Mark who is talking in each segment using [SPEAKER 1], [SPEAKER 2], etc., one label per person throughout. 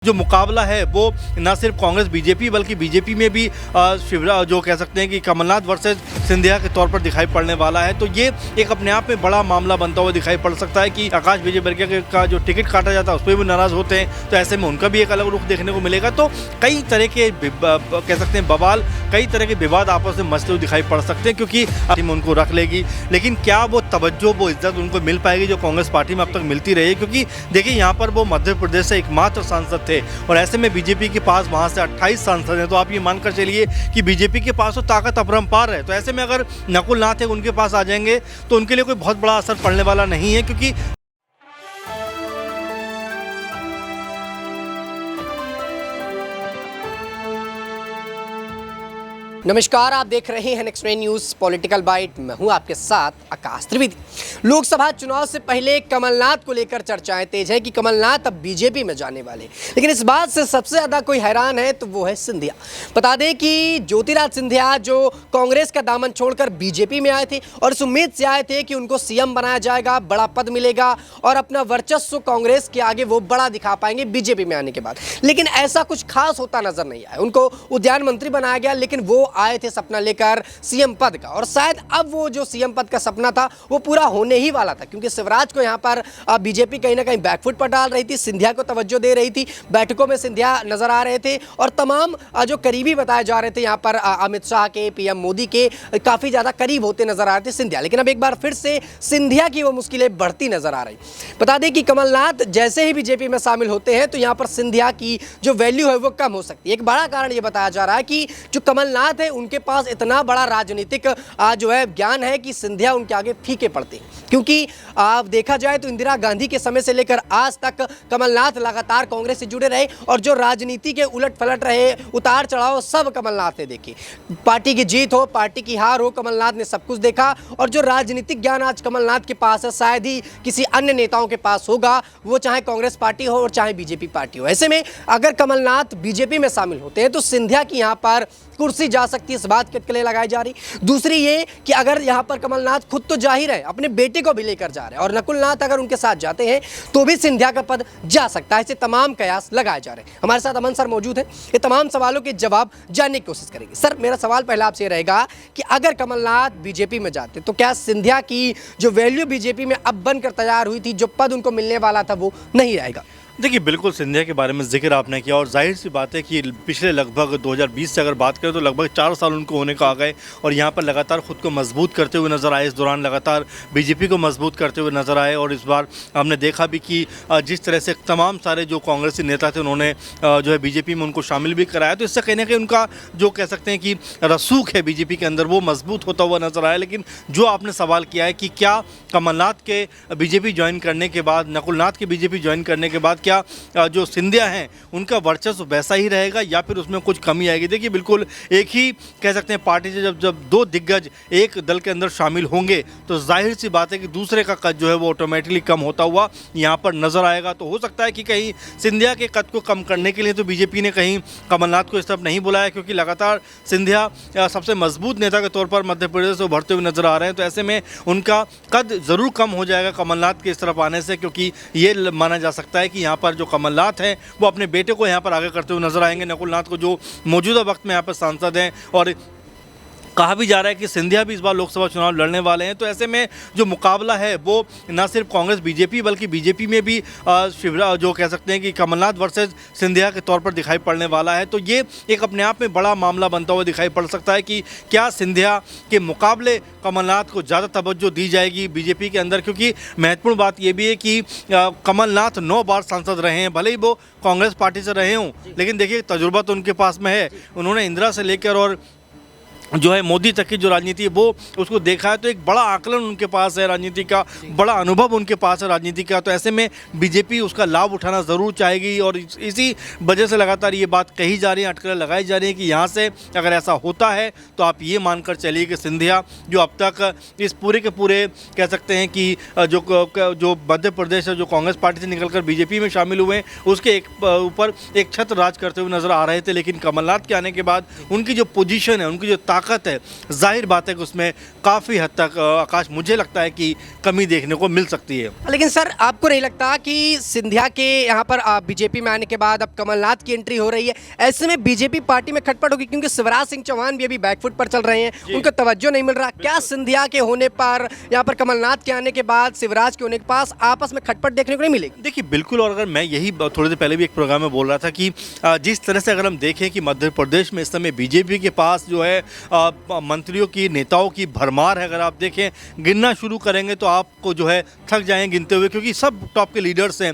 [SPEAKER 1] जो मुकाबला है वो ना सिर्फ कांग्रेस बीजेपी बल्कि बीजेपी में भी शिवराज जो कह सकते हैं कि कमलनाथ वर्सेस सिंधिया के तौर पर दिखाई पड़ने वाला है। तो ये एक अपने आप में बड़ा मामला बनता हुआ दिखाई पड़ सकता है कि आकाश विजयवर्गीय का जो टिकट काटा जाता है उस पर भी नाराज होते हैं, तो ऐसे में उनका भी एक अलग रुख देखने को मिलेगा। तो कई तरह के कह सकते हैं बवाल, कई तरह के विवाद आपस में मसले दिखाई पड़ सकते हैं, क्योंकि में उनको रख लेगी, लेकिन क्या वो तवज्जो, वो इज्जत उनको मिल पाएगी जो कांग्रेस पार्टी में अब तक मिलती रही है। क्योंकि देखिए यहाँ पर वो मध्य प्रदेश से एकमात्र सांसद थे और ऐसे में बीजेपी के पास वहाँ से 28 सांसद हैं, तो आप ये मानकर चलिए कि बीजेपी के पास तो ताकत अपरंपार है। तो ऐसे में अगर नकुल नाथ उनके पास आ जाएंगे तो उनके लिए कोई बहुत बड़ा असर पड़ने वाला नहीं है, क्योंकि
[SPEAKER 2] नमस्कार, आप देख रहे हैं नेक्स्ट न्यूज़ पॉलिटिकल बाइट। मैं हूं आपके साथ आकाश त्रिवेदी। लोकसभा चुनाव से पहले कमलनाथ को लेकर चर्चाएं तेज है कि कमलनाथ अब बीजेपी में जाने वाले, लेकिन इस बात से सबसे ज़्यादा कोई हैरान है तो वो है सिंधिया। बता दें कि ज्योतिरादित्य सिंधिया जो कांग्रेस का दामन छोड़कर बीजेपी में आए थे और इस उम्मीद से आए थे कि उनको सीएम बनाया जाएगा, बड़ा पद मिलेगा और अपना वर्चस्व कांग्रेस के आगे वो बड़ा दिखा पाएंगे बीजेपी में आने के बाद। लेकिन ऐसा कुछ खास होता नजर नहीं आया। उनको उद्यान मंत्री बनाया गया, लेकिन वो आए थे सपना लेकर सीएम पद का, और शायद अब वो जो सीएम पद का सपना था वो पूरा होने ही वाला था, क्योंकि शिवराज को यहाँ पर बीजेपी कहीं ना कहीं बैकफुट पर डाल रही थी, सिंधिया को तवज्जो दे रही थी, बैठकों में सिंधिया नजर आ रहे थे और तमाम जो करीबी बताए जा रहे थे यहाँ पर अमित शाह के, पीएम मोदी के काफी ज्यादा करीब होते नजर आ रहे थे सिंधिया। लेकिन अब एक बार फिर से सिंधिया की वो मुश्किलें बढ़ती नजर आ रही। बता दें कि कमलनाथ जैसे ही बीजेपी में शामिल होते हैं तो यहाँ पर सिंधिया की जो वैल्यू है वो कम हो सकती है। एक बड़ा कारण ये बताया जा रहा है कि जो कमलनाथ है उनके पास इतना बड़ा राजनीतिक जो है ज्ञान है कि सिंधिया उनके आगे फीके पड़ते हैं। क्योंकि आप देखा जाए तो इंदिरा गांधी के समय से लेकर आज तक कमलनाथ लगातार कांग्रेस से जुड़े रहे और जो राजनीति के उलट पलट रहे, उतार चढ़ाव, सब कमलनाथ ने देखे। पार्टी की जीत हो, पार्टी की हार हो, कमलनाथ ने सब कुछ देखा। और जो राजनीतिक ज्ञान आज कमलनाथ के पास है शायद ही किसी अन्य नेताओं के पास होगा, वो चाहे कांग्रेस पार्टी हो और चाहे बीजेपी पार्टी हो। ऐसे में अगर कमलनाथ बीजेपी में शामिल होते हैं तो सिंधिया की यहाँ पर कुर्सी जा सकती है, इस बात के लिए लगाई जा रही। दूसरी ये कि अगर यहाँ पर कमलनाथ खुद तो जाहिर है अपने बेटे को भी लेकर जा रहे हैं और नकुल नाथ अगर उनके साथ जाते हैं तो भी सिंधिया का पद जा सकता है। ऐसे तमाम कयास लगाए जा रहे हैं। हमारे साथ अमन सर मौजूद हैं, ये तमाम सवालों के जवाब जानने की कोशिश करेंगे। सर, मेरा सवाल पहला आपसे रहेगा कि अगर कमलनाथ बीजेपी में जाते तो क्या सिंधिया की जो वैल्यू बीजेपी में अब बनकर तैयार हुई थी, जो पद उनको मिलने वाला था, वो नहीं रहेगा?
[SPEAKER 1] देखिए, बिल्कुल सिंधिया के बारे में जिक्र आपने किया और जाहिर सी बात है कि पिछले लगभग 2020 से अगर बात करें तो लगभग 4 साल उनको होने को आ गए और यहाँ पर लगातार खुद को मजबूत करते हुए नजर आए। इस दौरान लगातार बीजेपी को मजबूत करते हुए नजर आए और इस बार हमने देखा भी कि जिस तरह से तमाम सारे जो कांग्रेसी नेता थे उन्होंने जो है बीजेपी में उनको शामिल भी कराया, तो इससे कहीं ना कहीं उनका जो कह सकते हैं कि रसूख है बीजेपी के अंदर वो मजबूत होता हुआ नजर आया। लेकिन जो आपने सवाल किया है कि क्या कमलनाथ के बीजेपी ज्वाइन करने के बाद, नकुल नाथ के बीजेपी ज्वाइन करने के बाद क्या जो सिंधिया हैं उनका वर्चस्व वैसा ही रहेगा या फिर उसमें कुछ कमी आएगी? देखिए, बिल्कुल एक ही कह सकते हैं पार्टी से जब दो दिग्गज एक दल के अंदर शामिल होंगे तो जाहिर सी बात है कि दूसरे का कद जो है वो ऑटोमेटिकली कम होता हुआ यहाँ पर नजर आएगा। तो हो सकता है कि कहीं सिंधिया के कद को कम करने के लिए तो बीजेपी ने कहीं कमलनाथ को इस तरफ नहीं बुलाया, क्योंकि लगातार सिंधिया सबसे मजबूत नेता के तौर पर मध्य प्रदेश से उभरते हुए नजर आ रहे हैं। तो ऐसे में उनका कद जरूर कम हो जाएगा कमलनाथ के इस तरफ आने से, क्योंकि ये माना जा सकता है कि यहाँ पर जो कमलनाथ हैं वो अपने बेटे को यहाँ पर आगे करते हुए नजर आएंगे, नकुल नाथ को जो मौजूदा वक्त में यहाँ पर सांसद हैं। और कहा भी जा रहा है कि सिंधिया भी इस बार लोकसभा चुनाव लड़ने वाले हैं। तो ऐसे में जो मुकाबला है वो ना सिर्फ कांग्रेस बीजेपी बल्कि बीजेपी में भी शिवराज जो कह सकते हैं कि कमलनाथ वर्सेस सिंधिया के तौर पर दिखाई पड़ने वाला है। तो ये एक अपने आप में बड़ा मामला बनता हुआ दिखाई पड़ सकता है कि क्या सिंधिया के मुकाबले कमलनाथ को ज़्यादा तवज्जो दी जाएगी बीजेपी के अंदर, क्योंकि महत्वपूर्ण बात ये भी है कि कमलनाथ 9 बार सांसद रहे हैं, भले ही वो कांग्रेस पार्टी से रहे हों, लेकिन देखिए तजुर्बा तो उनके पास में है। उन्होंने इंदिरा से लेकर और जो है मोदी तक की जो राजनीति है वो उसको देखा है, तो एक बड़ा आकलन उनके पास है राजनीति का, बड़ा अनुभव उनके पास है राजनीति का। तो ऐसे में बीजेपी उसका लाभ उठाना ज़रूर चाहेगी और इसी वजह से लगातार ये बात कही जा रही है, अटकलें लगाई जा रही है कि यहाँ से अगर ऐसा होता है तो आप ये मानकर चलिए कि सिंधिया जो अब तक इस पूरे के पूरे कह सकते हैं कि जो मध्य प्रदेश है, जो कांग्रेस पार्टी से निकलकर बीजेपी में शामिल हुए, उसके ऊपर एक छत्र राज करते हुए नजर आ रहे थे। लेकिन कमलनाथ के आने के बाद उनकी जो पोजीशन है, उनकी जो ताकत है, जाहिर बात है कि उसमें काफ़ी हद तक आकाश मुझे लगता है कि कमी देखने को मिल सकती है।
[SPEAKER 2] लेकिन सर आपको नहीं लगता कि सिंधिया के यहाँ पर बीजेपी में आने के बाद अब कमलनाथ की एंट्री हो रही है, ऐसे में बीजेपी पार्टी में खटपट होगी क्योंकि शिवराज सिंह चौहान भी अभी बैकफुट पर चल रहे हैं, उनको तवज्जो नहीं मिल रहा। क्या सिंधिया के होने पर, यहाँ पर कमलनाथ के आने के बाद, शिवराज के होने के पास आपस में खटपट देखने को नहीं मिलेगी?
[SPEAKER 1] देखिए बिल्कुल, और अगर मैं यही थोड़ी देर पहले भी एक प्रोग्राम में बोल रहा था कि जिस तरह से अगर हम देखें कि मध्य प्रदेश में इस समय बीजेपी के पास जो है मंत्रियों की, नेताओं की भरमार है। अगर आप देखें, गिनना शुरू करेंगे तो आपको जो है थक जाएंगे गिनते हुए, क्योंकि सब टॉप के लीडर्स हैं।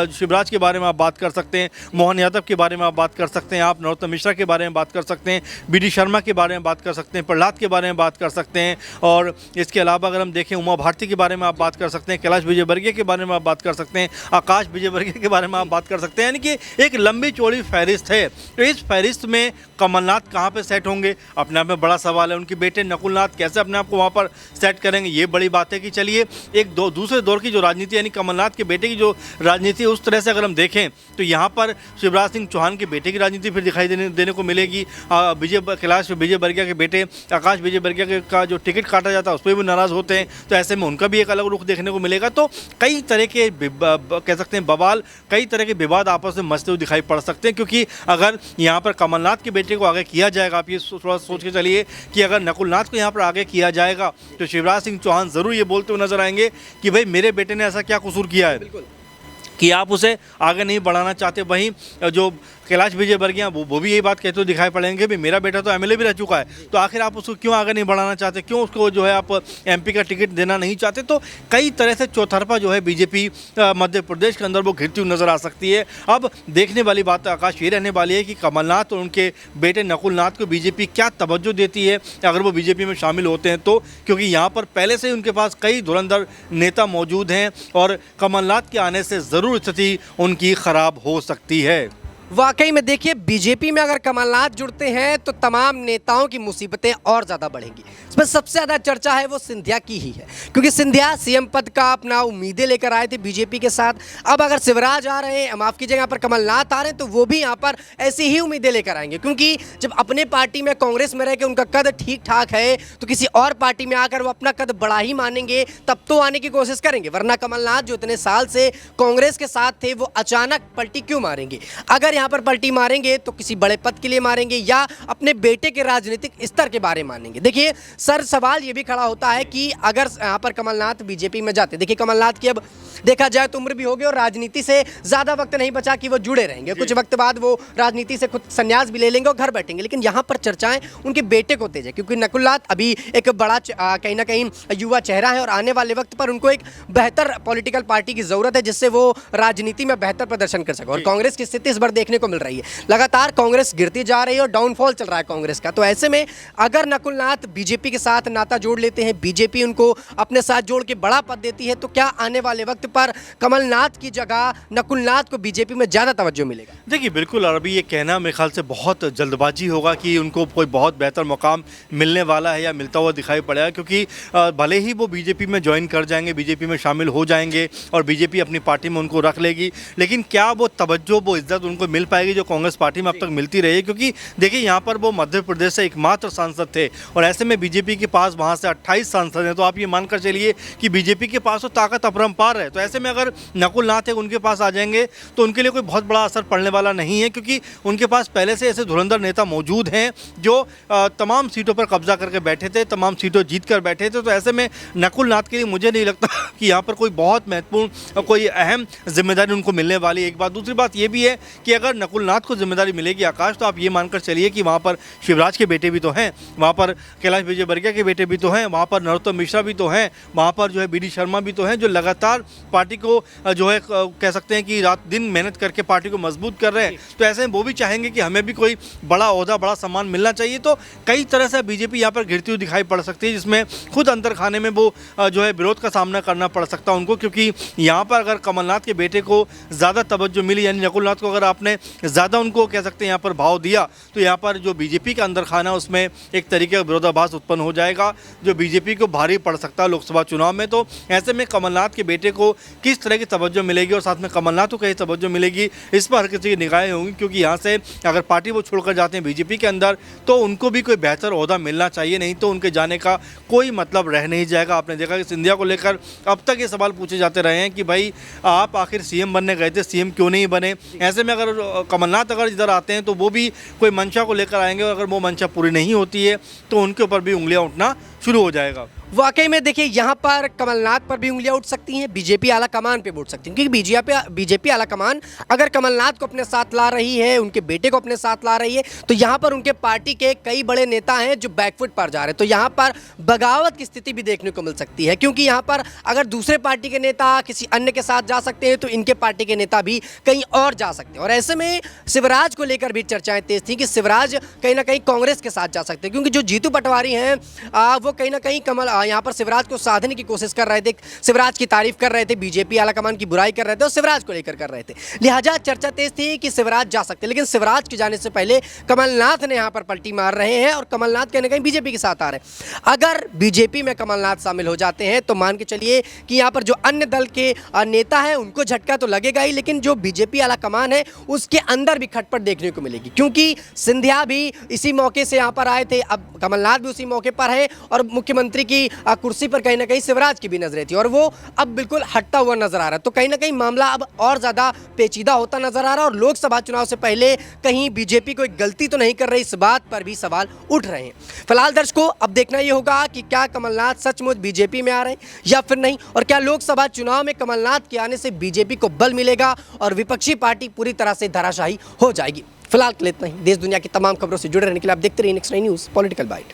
[SPEAKER 1] शिवराज के बारे में आप बात कर सकते हैं, मोहन यादव के बारे में आप बात कर सकते हैं, आप नरोत्तम मिश्रा के बारे में बात कर सकते हैं, बीडी शर्मा के बारे में बात कर सकते हैं, प्रहलाद के बारे में बात कर सकते हैं, और इसके अलावा अगर हम देखें उमा भारती के बारे में आप बात कर सकते हैं, कैलाश विजयवर्गीय के बारे में आप बात कर सकते हैं, आकाश विजयवर्गीय के बारे में आप बात कर सकते हैं। यानी कि एक लंबी चौड़ी फहरिस्त है। तो इस फहरिस्त में कमलनाथ कहाँ पे सेट होंगे, अपने आप में बड़ा सवाल है। उनके बेटे नकुलनाथ कैसे अपने आप को वहाँ पर सेट करेंगे, ये बड़ी बात है। कि चलिए एक दूसरे दौर की जो राजनीति, यानी कमलनाथ के बेटे की जो राजनीति है, उस तरह से अगर हम देखें तो यहाँ पर शिवराज सिंह चौहान के बेटे की राजनीति फिर दिखाई देने को मिलेगी। कैलाश विजयवर्गीय के बेटे आकाश विजयवर्गीय का जो टिकट काटा जाता है उस पर भी नाराज़ होते हैं, तो ऐसे में उनका भी एक अलग रुख देखने को मिलेगा। तो कई तरह के कह सकते हैं बवाल, कई तरह के विवाद आपस में मचते हुए दिखाई पड़ सकते हैं। क्योंकि अगर यहाँ पर कमलनाथ के बेटे को आगे किया जाएगा, आप ये थोड़ा सोच के चलिए कि अगर नकुलनाथ को यहाँ पर आगे किया जाएगा तो शिवराज सिंह चौहान ज़रूर ये बोलते हुए नजर आएंगे कि भाई मेरे बेटे ने ऐसा क्या कसूर किया है कि आप उसे आगे नहीं बढ़ाना चाहते। वहीं जो कैलाश विजयवर्गीय वो भी यही बात कहते हुए दिखाई पड़ेंगे भी मेरा बेटा तो एमएलए भी रह चुका है, तो आखिर आप उसको क्यों आगे नहीं बढ़ाना चाहते, क्यों उसको जो है आप एमपी का टिकट देना नहीं चाहते। तो कई तरह से चौतरफा जो है बीजेपी मध्य प्रदेश के अंदर वो घिरती हुई नजर आ सकती है। अब देखने वाली बात आकाश ये रहने वाली है कि कमलनाथ और उनके बेटे नकुलनाथ को बीजेपी क्या तवज्जो देती है अगर वो बीजेपी में शामिल होते हैं तो, क्योंकि यहाँ पर पहले से ही उनके पास कई धुरंधर नेता मौजूद हैं और कमलनाथ के आने से ज़रूर स्थिति उनकी खराब हो सकती है।
[SPEAKER 2] वाकई में देखिए, बीजेपी में अगर कमलनाथ जुड़ते हैं तो तमाम नेताओं की मुसीबतें और ज़्यादा बढ़ेंगी। इसमें सबसे ज़्यादा चर्चा है वो सिंधिया की ही है, क्योंकि सिंधिया सीएम पद का अपना उम्मीदें लेकर आए थे बीजेपी के साथ। अब अगर शिवराज आ रहे हैं, माफ़ कीजिएगा, यहाँ पर कमलनाथ आ रहे हैं, तो वो भी यहाँ पर ऐसी ही उम्मीदें लेकर आएंगे। क्योंकि जब अपने पार्टी में कांग्रेस में रह के उनका कद ठीक ठाक है, तो किसी और पार्टी में आकर वो अपना कद बढ़ा ही मानेंगे, तब तो आने की कोशिश करेंगे। वरना कमलनाथ जो इतने साल से कांग्रेस के साथ थे, वो अचानक पलटी क्यों मारेंगे? अगर यहाँ पर पलटी मारेंगे तो किसी बड़े पद के लिए मारेंगे या अपने बेटे के राजनीतिक स्तर के बारे में मानेंगे। देखिए सर, सवाल ये भी खड़ा होता है कि अगर यहाँ पर कमलनाथ बीजेपी में जाते, देखिए कमलनाथ की अब देखा जाए तो उम्र भी हो गई और राजनीति से ज़्यादा वक्त नहीं बचा कि वो जुड़े रहेंगे। कुछ वक्त बाद वो राजनीति से खुद संन्यास भी ले लेंगे और घर बैठेंगे। लेकिन यहाँ पर चर्चाएं उनके बेटे को तेज है, क्योंकि नकुलनाथ अभी एक बड़ा कहीं ना कहीं युवा चेहरा है और आने वाले वक्त पर उनको एक बेहतर पॉलिटिकल पार्टी की ज़रूरत है जिससे वो राजनीति में बेहतर प्रदर्शन कर सके। और कांग्रेस की स्थिति इस बार देखने को मिल रही है, लगातार कांग्रेस गिरती जा रही है और डाउनफॉल चल रहा है कांग्रेस का। तो ऐसे में अगर नकुलनाथ बीजेपी के साथ नाता जोड़ लेते हैं, बीजेपी उनको अपने साथ जोड़ के बड़ा पद देती है, तो क्या आने वाले वक्त पर कमलनाथ की जगह नकुलनाथ को बीजेपी में ज़्यादा तवज्जो मिलेगा?
[SPEAKER 1] देखिए बिल्कुल, और अभी ये कहना मेरे ख्याल से बहुत जल्दबाजी होगा कि उनको कोई बहुत बेहतर मुकाम मिलने वाला है या मिलता हुआ दिखाई पड़ेगा, क्योंकि भले ही वो बीजेपी में ज्वाइन कर जाएंगे, बीजेपी में शामिल हो जाएंगे और बीजेपी अपनी पार्टी में उनको रख लेगी, लेकिन क्या वो तवज्जो, वो इज्जत उनको मिल पाएगी जो कांग्रेस पार्टी में अब तक मिलती रही है? क्योंकि देखिए यहाँ पर वो मध्य प्रदेश से एकमात्र सांसद थे और ऐसे में बीजेपी के पास वहाँ से 28 सांसद हैं, तो आप ये मानकर चलिए कि बीजेपी के पास तो ताकत अपरंपार है। तो ऐसे में अगर नकुलनाथ है उनके पास आ जाएंगे तो उनके लिए कोई बहुत बड़ा असर पड़ने वाला नहीं है, क्योंकि उनके पास पहले से ऐसे धुरंधर नेता मौजूद हैं जो तमाम सीटों पर कब्जा करके बैठे थे, तमाम सीटों जीत कर बैठे थे। तो ऐसे में नकुलनाथ के लिए मुझे नहीं लगता कि यहाँ पर कोई बहुत महत्वपूर्ण, कोई अहम जिम्मेदारी उनको मिलने वाली है। एक बात, दूसरी बात ये भी है कि अगर नकुलनाथ को जिम्मेदारी मिलेगी आकाश, तो आप ये मानकर चलिए कि वहाँ पर शिवराज के बेटे भी तो हैं, वहाँ पर कैलाश विजयवर्गीय के बेटे भी तो हैं, वहाँ पर नरोत्तम मिश्रा भी तो हैं, वहाँ पर जो है बीडी शर्मा भी तो हैं, जो लगातार पार्टी को जो है कह सकते हैं कि रात दिन मेहनत करके पार्टी को मजबूत कर रहे हैं। तो ऐसे में वो भी चाहेंगे कि हमें भी कोई बड़ा ओहदा, बड़ा सम्मान मिलना चाहिए। तो कई तरह से बीजेपी यहाँ पर घिरती हुई दिखाई पड़ सकती है, जिसमें खुद अंदर खाने में वो जो है विरोध का सामना करना पड़ सकता है उनको, क्योंकि यहाँ पर अगर कमलनाथ के बेटे को ज़्यादा तवज्जो मिली, यानी नकुलनाथ को अगर आपने ज़्यादा उनको कह सकते हैं यहाँ पर भाव दिया, तो यहाँ पर जो बीजेपी का अंदर खाना उसमें एक तरीके का विरोधाभास उत्पन्न उत्पन्न हो जाएगा जो बीजेपी को भारी पड़ सकता है लोकसभा चुनाव में। तो ऐसे में कमलनाथ के बेटे को किस तरह की तवज्जो मिलेगी और साथ में कमलनाथ को कैसी तवज्जो मिलेगी, इस पर हर किसी की निगाहें होंगी, क्योंकि यहाँ से अगर पार्टी वो छोड़कर जाते हैं बीजेपी के अंदर तो उनको भी कोई बेहतर ओहदा मिलना चाहिए, नहीं तो उनके जाने का कोई मतलब रह नहीं जाएगा। आपने देखा कि सिंधिया को लेकर अब तक ये सवाल पूछे जाते रहे हैं कि भाई आप आखिर सीएम बनने गए थे, सीएम क्यों नहीं बने। ऐसे में अगर कमलनाथ अगर इधर आते हैं तो वो भी कोई मंशा को लेकर आएंगे और अगर वो मंशा पूरी नहीं होती है तो उनके ऊपर भी उंगलियां उठना शुरू हो जाएगा।
[SPEAKER 2] वाकई में देखिए यहाँ पर कमलनाथ पर भी उंगलियां उठ सकती हैं, बीजेपी आला कमान पे भी उठ सकती हैं, क्योंकि बीजेपी आला कमान अगर कमलनाथ को अपने साथ ला रही है, उनके बेटे को अपने साथ ला रही है, तो यहाँ पर उनके पार्टी के कई बड़े नेता हैं जो बैकफुट पर जा रहे हैं। तो यहाँ पर बगावत की स्थिति भी देखने को मिल सकती है, क्योंकि यहाँ पर अगर दूसरे पार्टी के नेता किसी अन्य के साथ जा सकते हैं तो इनके पार्टी के नेता भी कहीं और जा सकते हैं। और ऐसे में शिवराज को लेकर भी चर्चाएं तेज थी कि शिवराज कहीं ना कहीं कांग्रेस के साथ जा सकते हैं, क्योंकि जो जीतू पटवारी हैं वो कहीं ना कहीं यहाँ पर शिवराज को साधने की कोशिश कर रहे थे, शिवराज की तारीफ कर रहे थे, बीजेपी आलाकमान की बुराई कर रहे थे और शिवराज को लेकर कर रहे थे। लिहाजा चर्चा तेज थी कि शिवराज जा सकते, लेकिन शिवराज के जाने से पहले कमलनाथ ने यहाँ पर पलटी मार रहे हैं और कमलनाथ कहीं ना कहीं बीजेपी के साथ आ रहे हैं। अगर बीजेपी में कमलनाथ शामिल हो जाते हैं तो मान के चलिए कि यहाँ पर जो अन्य दल के नेता हैं उनको झटका तो लगेगा ही, लेकिन जो बीजेपी आलाकमान है उसके अंदर भी खटपट देखने को मिलेगी, क्योंकि सिंधिया भी इसी मौके से यहाँ पर आए थे, अब कमलनाथ भी उसी मौके पर है और मुख्यमंत्री की कुर्सी पर कहीं ना कहीं शिवराज की भी नजरें थी और वो अब बिल्कुल हटता हुआ नजर आ रहा है। तो कहीं ना कहीं मामला अब और ज्यादा पेचीदा होता नजर आ रहा है और लोकसभा चुनाव से पहले कहीं बीजेपी कोई गलती तो नहीं कर रही, इस बात पर भी सवाल उठ रहे हैं। फिलहाल दर्शकों अब देखना ये होगा कि क्या कमलनाथ सचमुच बीजेपी में आ रहे हैं या फिर नहीं, और क्या लोकसभा चुनाव में कमलनाथ के आने से बीजेपी को बल मिलेगा और विपक्षी पार्टी पूरी तरह से धराशायी हो जाएगी। फिलहाल के लिए इतना ही। देश दुनिया की तमाम खबरों से जुड़े रहने के लिए आप देखते रहिए नेक्स्ट 9 न्यूज़ पॉलिटिकल बाइट।